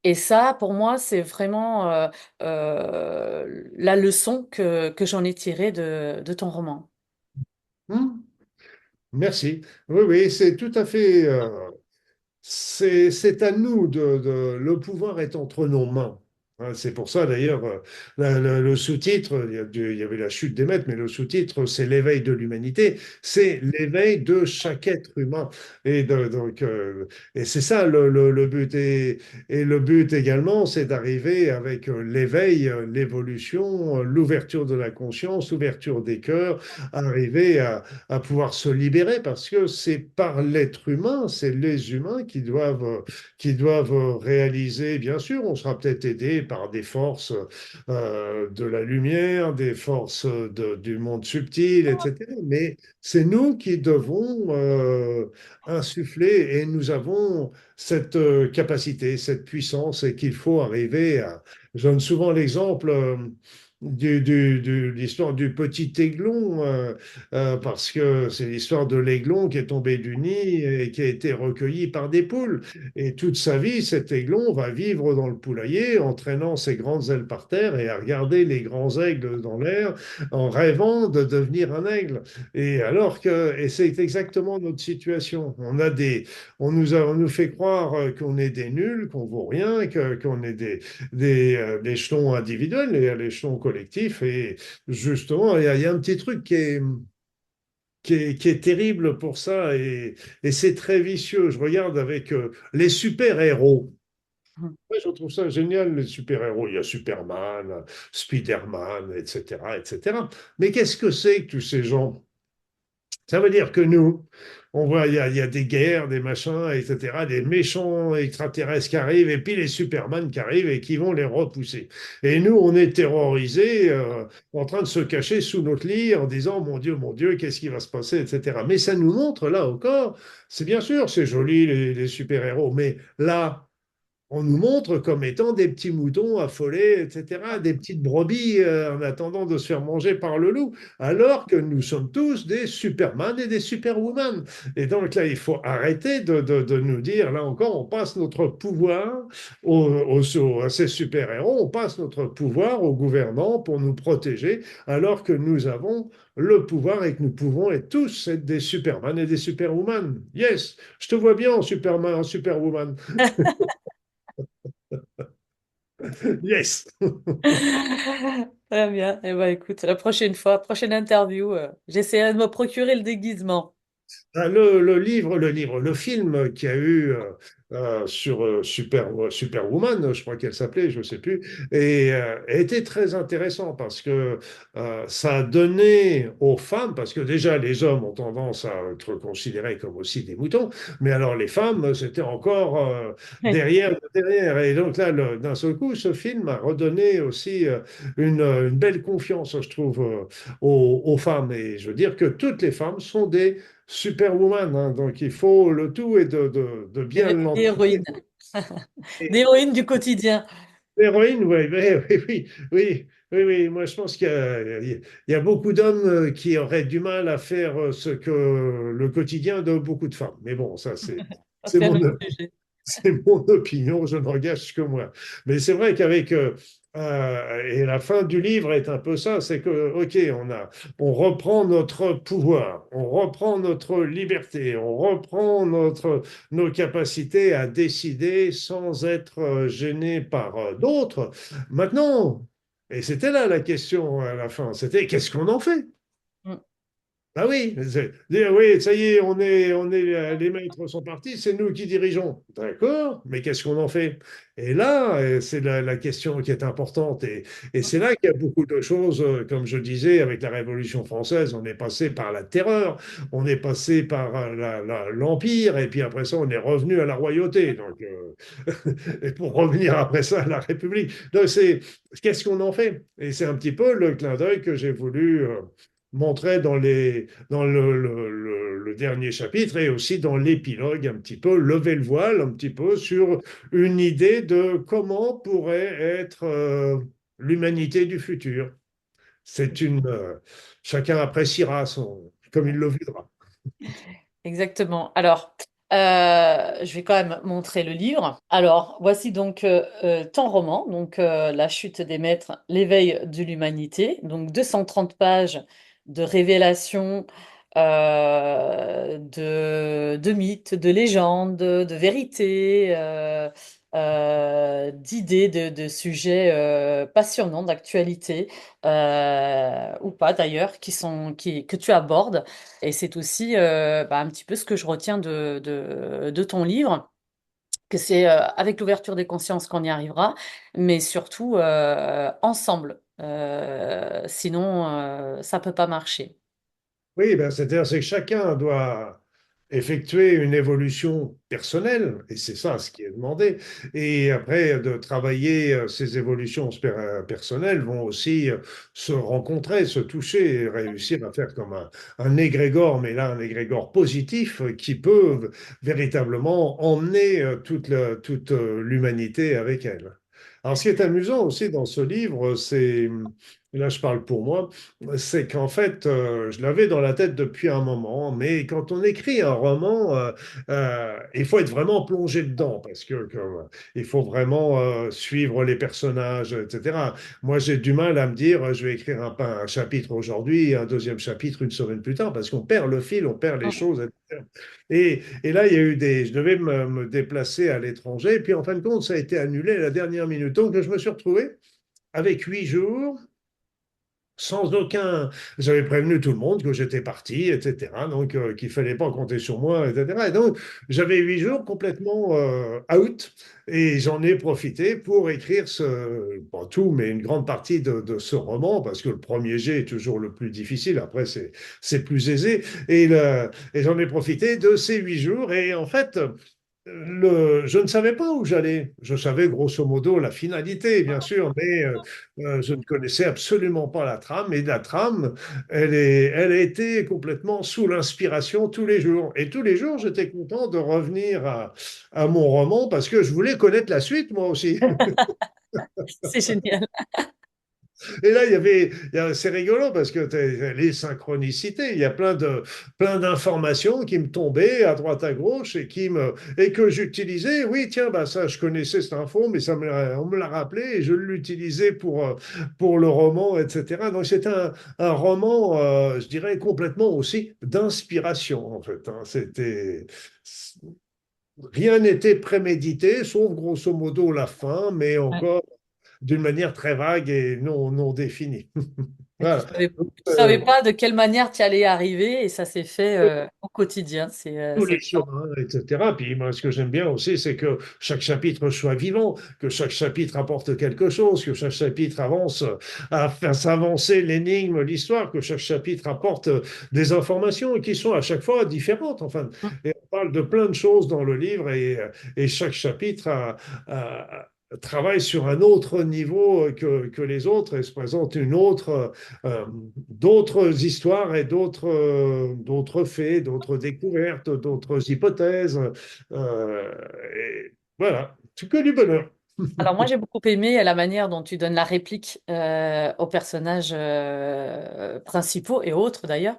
Et ça, pour moi, c'est vraiment la leçon que j'en ai tirée de ton roman. Hmm. Merci. Oui, oui, c'est tout à fait. C'est à nous le pouvoir est entre nos mains. Hein, c'est pour ça d'ailleurs le sous-titre, il y avait la chute des maîtres, mais le sous-titre c'est l'éveil de l'humanité, c'est l'éveil de chaque être humain. Et c'est ça le but. Et le but également, c'est d'arriver avec l'éveil, l'évolution, l'ouverture de la conscience, l'ouverture des cœurs, arriver à pouvoir se libérer parce que c'est par l'être humain, c'est les humains qui doivent réaliser, bien sûr, on sera peut-être aidé par des forces de la lumière, des forces du monde subtil, etc. Mais c'est nous qui devons insuffler et nous avons cette capacité, cette puissance et qu'il faut arriver à... Je donne souvent l'exemple de l'histoire du petit aiglon, parce que c'est l'histoire de l'aiglon qui est tombé du nid et qui a été recueilli par des poules. Et toute sa vie, cet aiglon va vivre dans le poulailler en traînant ses grandes ailes par terre et à regarder les grands aigles dans l'air en rêvant de devenir un aigle. Et c'est exactement notre situation. On nous fait croire qu'on est des nuls, qu'on vaut rien, qu'on est des échelons individuels et à l'échelon collectif. Et justement, il y a un petit truc qui est terrible pour ça et c'est très vicieux. Je regarde avec les super-héros. Ouais, je trouve ça génial, les super-héros. Il y a Superman, Spider-Man, etc., etc. Mais qu'est-ce que c'est que tous ces gens? Ça veut dire que nous, on voit, il y a des guerres, des machins, etc., des méchants extraterrestres qui arrivent, et puis les Superman qui arrivent et qui vont les repousser. Et nous, on est terrorisés, en train de se cacher sous notre lit en disant, mon Dieu, qu'est-ce qui va se passer, etc. Mais ça nous montre, là encore, c'est bien sûr, c'est joli, les super-héros, mais là, on nous montre comme étant des petits moutons affolés, etc., des petites brebis en attendant de se faire manger par le loup, alors que nous sommes tous des Superman et des Superwoman. Et donc là, il faut arrêter de nous dire, là encore, on passe notre pouvoir à ces super-héros, on passe notre pouvoir aux gouvernants pour nous protéger, alors que nous avons le pouvoir et que nous pouvons être tous être des Superman et des Superwoman. Yes, je te vois bien en Superman, en Superwoman. Yes. Très bien. Eh ben, écoute, la prochaine fois, prochaine interview, j'essaierai de me procurer le déguisement. Ah, le film qu'il y a eu sur Superwoman, je crois qu'elle s'appelait, je ne sais plus, et a été très intéressant parce que ça a donné aux femmes, parce que déjà les hommes ont tendance à être considérés comme aussi des moutons, mais alors les femmes, c'était encore derrière. Et donc là, d'un seul coup, ce film a redonné aussi une belle confiance, je trouve, aux femmes. Et je veux dire que toutes les femmes sont des Superwoman, hein, donc il faut le tout et de bien D'héroïne. l'entendre. D'héroïne du quotidien. L'héroïne, oui, oui. Moi, je pense qu'il y a beaucoup d'hommes qui auraient du mal à faire ce que le quotidien de beaucoup de femmes. Mais bon, ça, Ça, c'est c'est un mon, autre sujet. c'est mon opinion, je ne regarde que moi. Mais c'est vrai qu'avec et la fin du livre est un peu ça, c'est que ok, on reprend notre pouvoir, on reprend notre liberté, on reprend nos capacités à décider sans être gêné par d'autres. Maintenant, et c'était là la question à la fin, c'était qu'est-ce qu'on en fait? Mm. Ah oui, dire oui, ça y est, les maîtres sont partis, c'est nous qui dirigeons. D'accord, mais qu'est-ce qu'on en fait? Et là, c'est la question qui est importante. Et c'est là qu'il y a beaucoup de choses, comme je disais, avec la Révolution française, on est passé par la terreur, on est passé par l'Empire, et puis après ça, on est revenu à la royauté. Donc, et pour revenir après ça à la République. Donc, qu'est-ce qu'on en fait? Et c'est un petit peu le clin d'œil que j'ai voulu montrait dans le dernier chapitre et aussi dans l'épilogue, un petit peu, lever le voile un petit peu sur une idée de comment pourrait être l'humanité du futur. C'est chacun appréciera comme il le voudra. Exactement. Alors, je vais quand même montrer le livre. Alors, voici donc ton roman, donc La chute des maîtres, l'éveil de l'humanité. Donc 230 pages de révélations, de mythes, de légendes, de vérités, d'idées, de sujets passionnants, d'actualité, ou pas d'ailleurs, que tu abordes. Et c'est aussi bah, un petit peu ce que je retiens de ton livre, que c'est avec l'ouverture des consciences qu'on y arrivera, mais surtout ensemble. Sinon, ça peut pas marcher. Oui, ben, c'est-à-dire c'est que chacun doit effectuer une évolution personnelle, et c'est ça ce qui est demandé. Et après, de travailler ces évolutions personnelles vont aussi se rencontrer, se toucher, et réussir à faire comme un égrégore, mais là un égrégore positif qui peut véritablement emmener toute l'humanité avec elle. Alors, ce qui est amusant aussi dans ce livre, là je parle pour moi, c'est qu'en fait, je l'avais dans la tête depuis un moment, mais quand on écrit un roman, il faut être vraiment plongé dedans, parce il faut vraiment suivre les personnages, etc. Moi, j'ai du mal à me dire, je vais écrire un chapitre aujourd'hui, un deuxième chapitre une semaine plus tard, parce qu'on perd le fil, on perd les choses, etc. Et là, il y a eu je devais me déplacer à l'étranger, puis en fin de compte, ça a été annulé à la dernière minute. Donc, je me suis retrouvé avec 8 jours sans aucun. J'avais prévenu tout le monde que j'étais parti, etc. Donc, qu'il ne fallait pas compter sur moi, etc. Et donc, j'avais 8 jours complètement out et j'en ai profité pour écrire pas tout, mais une grande partie de ce roman, parce que le premier jet est toujours le plus difficile. Après, c'est plus aisé. Et j'en ai profité de ces 8 jours. Et en fait, je ne savais pas où j'allais. Je savais grosso modo la finalité, bien sûr, mais je ne connaissais absolument pas la trame. Et la trame, elle a été complètement sous l'inspiration tous les jours. Et tous les jours, j'étais content de revenir à mon roman parce que je voulais connaître la suite, moi aussi. C'est génial. Et là, c'est rigolo parce que les synchronicités, il y a plein d'informations qui me tombaient à droite à gauche et que j'utilisais. Oui, tiens, bah ça, je connaissais cette info, mais on me l'a rappelé et je l'utilisais pour le roman, etc. Donc c'est un roman, je dirais, complètement aussi d'inspiration, en fait, hein. Rien n'était prémédité, sauf grosso modo la fin, mais Ouais. encore d'une manière très vague et non définie. Et tu Voilà. savais, Donc, tu savais pas de quelle manière tu allais y arriver et ça s'est fait au quotidien. tous C'est les chemins, etc. Puis moi, ce que j'aime bien aussi, c'est que chaque chapitre soit vivant, que chaque chapitre apporte quelque chose, que chaque chapitre avance à faire s'avancer l'énigme, l'histoire, que chaque chapitre apporte des informations qui sont à chaque fois différentes. Enfin, et on parle de plein de choses dans le livre et chaque chapitre travaille sur un autre niveau que les autres et se présente euh, d'autres histoires et d'autres faits, d'autres découvertes, d'autres hypothèses. Euh, et voilà, c'est que du bonheur. Alors moi j'ai beaucoup aimé la manière dont tu donnes la réplique aux personnages principaux et autres d'ailleurs.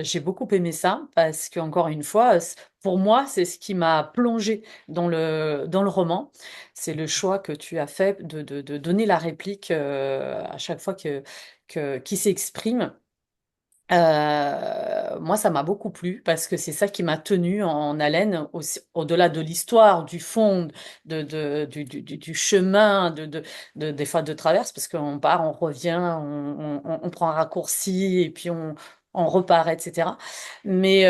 J'ai beaucoup aimé ça parce que encore une fois, pour moi c'est ce qui m'a plongé dans le roman. C'est le choix que tu as fait de donner la réplique à chaque fois qui s'exprime. Moi, ça m'a beaucoup plu parce que c'est ça qui m'a tenu en haleine, au-delà de l'histoire, du fond, du chemin, des fois de traverse, parce qu'on part, on revient, on prend un raccourci et puis on repart, etc. Mais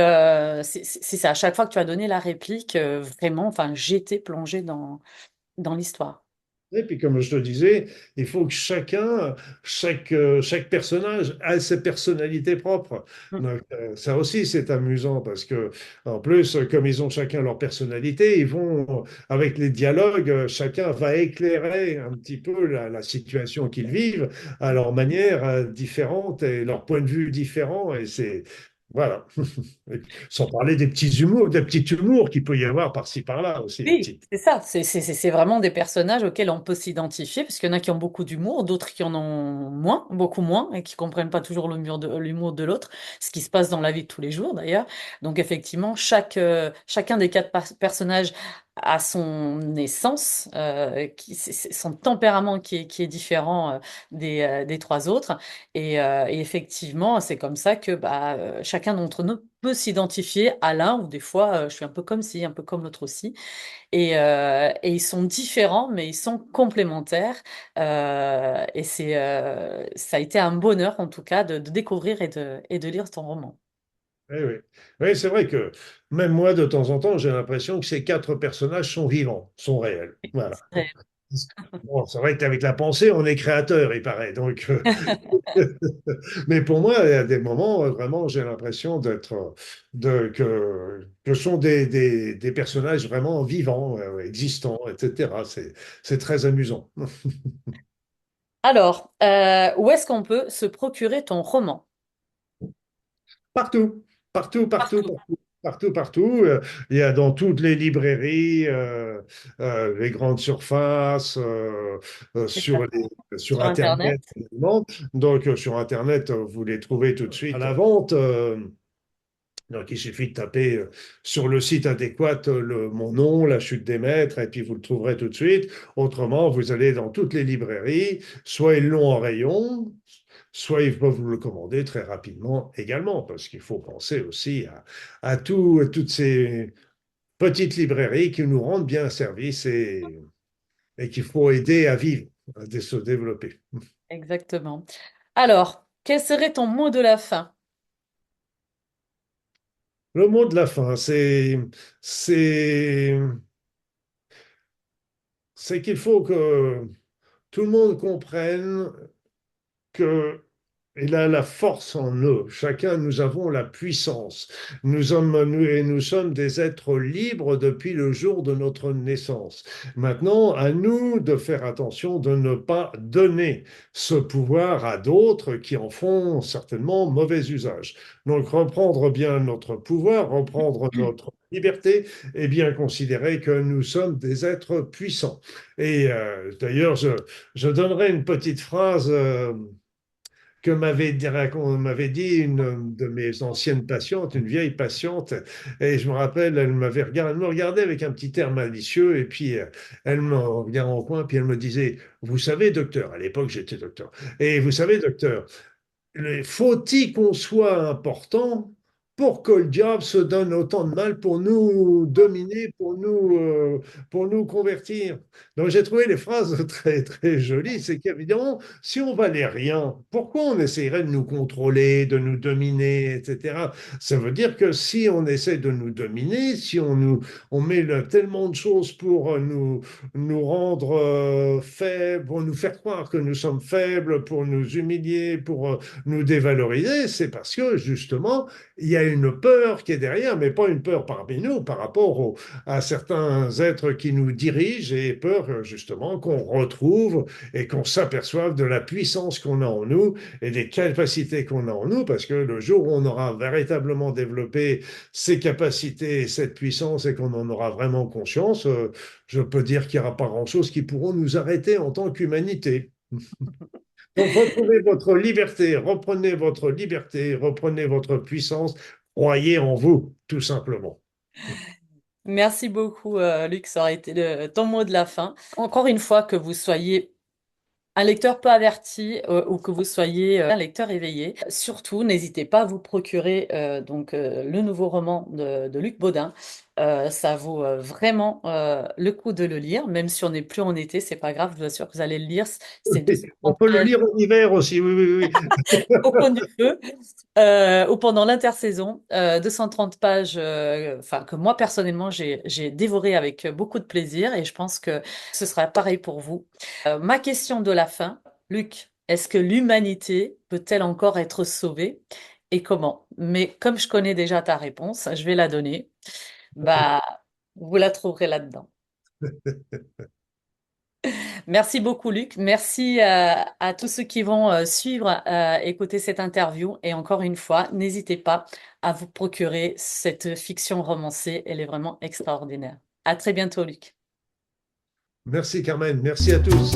c'est ça, à chaque fois que tu as donné la réplique, vraiment, enfin, j'étais plongée dans l'histoire. Et puis, comme je te disais, il faut que chaque personnage a ses personnalités propres. Mm. Donc, ça aussi, c'est amusant parce que, en plus, comme ils ont chacun leur personnalité, ils vont, avec les dialogues, chacun va éclairer un petit peu la situation qu'ils vivent à leur manière différente et leur point de vue différent. Et voilà. Sans parler des petits humours qu'il peut y avoir par-ci, par-là aussi, des Oui, petits. c'est ça. C'est vraiment des personnages auxquels on peut s'identifier, parce qu'il y en a qui ont beaucoup d'humour, d'autres qui en ont moins, beaucoup moins, et qui comprennent pas toujours l'humour de l'autre, ce qui se passe dans la vie de tous les jours d'ailleurs. Donc effectivement, chacun des quatre personnages a son essence, c'est son tempérament qui est différent des trois autres. Et effectivement, c'est comme ça que bah, chacun d'entre nous peut s'identifier à l'un, ou des fois, je suis un peu comme ci, un peu comme l'autre aussi. Et ils sont différents, mais ils sont complémentaires. Ça a été un bonheur, en tout cas, de découvrir et de lire ton roman. Oui, oui. Oui, c'est vrai que même moi, de temps en temps, j'ai l'impression que ces quatre personnages sont vivants, sont réels. Voilà. C'est Bon, c'est vrai qu'avec la pensée, on est créateur, il paraît. Donc, mais pour moi, il y a des moments, vraiment, j'ai l'impression que ce sont des personnages vraiment vivants, existants, etc. C'est très amusant. Alors, où est-ce qu'on peut se procurer ton roman? Partout, partout, partout, Partout. partout, partout, partout. Il y a dans toutes les librairies, les grandes surfaces, sur Sur Internet. Internet, évidemment. Donc, sur Internet, vous les trouvez tout de suite à la vente. Donc, il suffit de taper sur le site adéquat mon nom, la chute des maîtres, et puis vous le trouverez tout de suite. Autrement, vous allez dans toutes les librairies, soit ils l'ont en rayon, soit ils peuvent vous le commander très rapidement également, parce qu'il faut penser aussi à toutes ces petites librairies qui nous rendent bien service et qu'il faut aider à vivre, à se développer. Exactement. Alors, quel serait ton mot de la fin? Le mot de la fin, c'est, c'est qu'il faut que tout le monde comprenne que Il a la force en nous. Chacun, nous avons la puissance. Et nous sommes des êtres libres depuis le jour de notre naissance. Maintenant, à nous de faire attention de ne pas donner ce pouvoir à d'autres qui en font certainement mauvais usage. Donc, reprendre bien notre pouvoir, reprendre notre liberté et bien considérer que nous sommes des êtres puissants. Et d'ailleurs, je donnerai une petite phrase. Que m'avait dit une de mes anciennes patientes, une vieille patiente, et je me rappelle, elle me regardait avec un petit air malicieux, et puis elle me regardait en coin, puis elle me disait, vous savez, docteur, à l'époque j'étais docteur, et vous savez, docteur, faut-il qu'on soit important pour que le diable se donne autant de mal pour nous dominer, pour nous convertir? Donc j'ai trouvé les phrases très, très jolies. C'est qu'évidemment, si on valait rien, pourquoi on essayerait de nous contrôler, de nous dominer, etc. Ça veut dire que si on essaie de nous dominer, si on met tellement de choses pour nous rendre faibles, pour nous faire croire que nous sommes faibles, pour nous humilier, pour nous dévaloriser, c'est parce que justement, il y a une peur qui est derrière, mais pas une peur parmi nous par rapport à certains êtres qui nous dirigent et peur justement qu'on retrouve et qu'on s'aperçoive de la puissance qu'on a en nous et des capacités qu'on a en nous, parce que le jour où on aura véritablement développé ces capacités et cette puissance et qu'on en aura vraiment conscience, je peux dire qu'il n'y aura pas grand-chose qui pourront nous arrêter en tant qu'humanité. Donc, reprenez reprenez votre puissance, croyez en vous, tout simplement. Merci beaucoup, Luc, ça aurait été ton mot de la fin. Encore une fois, que vous soyez un lecteur peu averti ou que vous soyez un lecteur éveillé, surtout n'hésitez pas à vous procurer le nouveau roman de Luc Baudin. Ça vaut vraiment le coup de le lire, même si on n'est plus en été, c'est pas grave, je vous assure que vous allez le lire. C'est On 230 peut le pages lire en hiver aussi, oui, oui, oui. au coin du feu ou pendant l'intersaison, 230 pages, enfin que moi personnellement j'ai dévoré avec beaucoup de plaisir et je pense que ce sera pareil pour vous. Ma question de la fin, Luc, est-ce que l'humanité peut-elle encore être sauvée et comment? Mais comme je connais déjà ta réponse, je vais la donner. Bah, vous la trouverez là-dedans. Merci beaucoup, Luc. Merci à tous ceux qui vont suivre, écouter cette interview. Et encore une fois, n'hésitez pas à vous procurer cette fiction romancée. Elle est vraiment extraordinaire. À très bientôt, Luc. Merci Carmen, merci à tous.